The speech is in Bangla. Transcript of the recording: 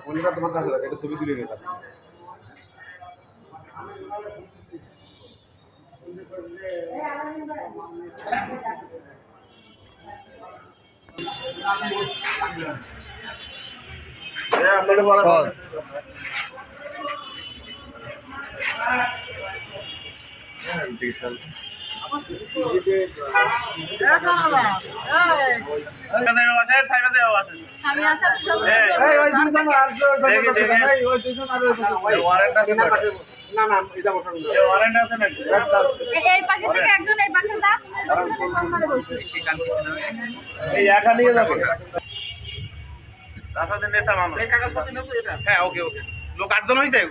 ফোনটা তোমার কাছে রাখো, এটা ছবি তুলে নিতাম। হ্যাঁ, ওকে ওকে, লোক 8 জন হয়েছে।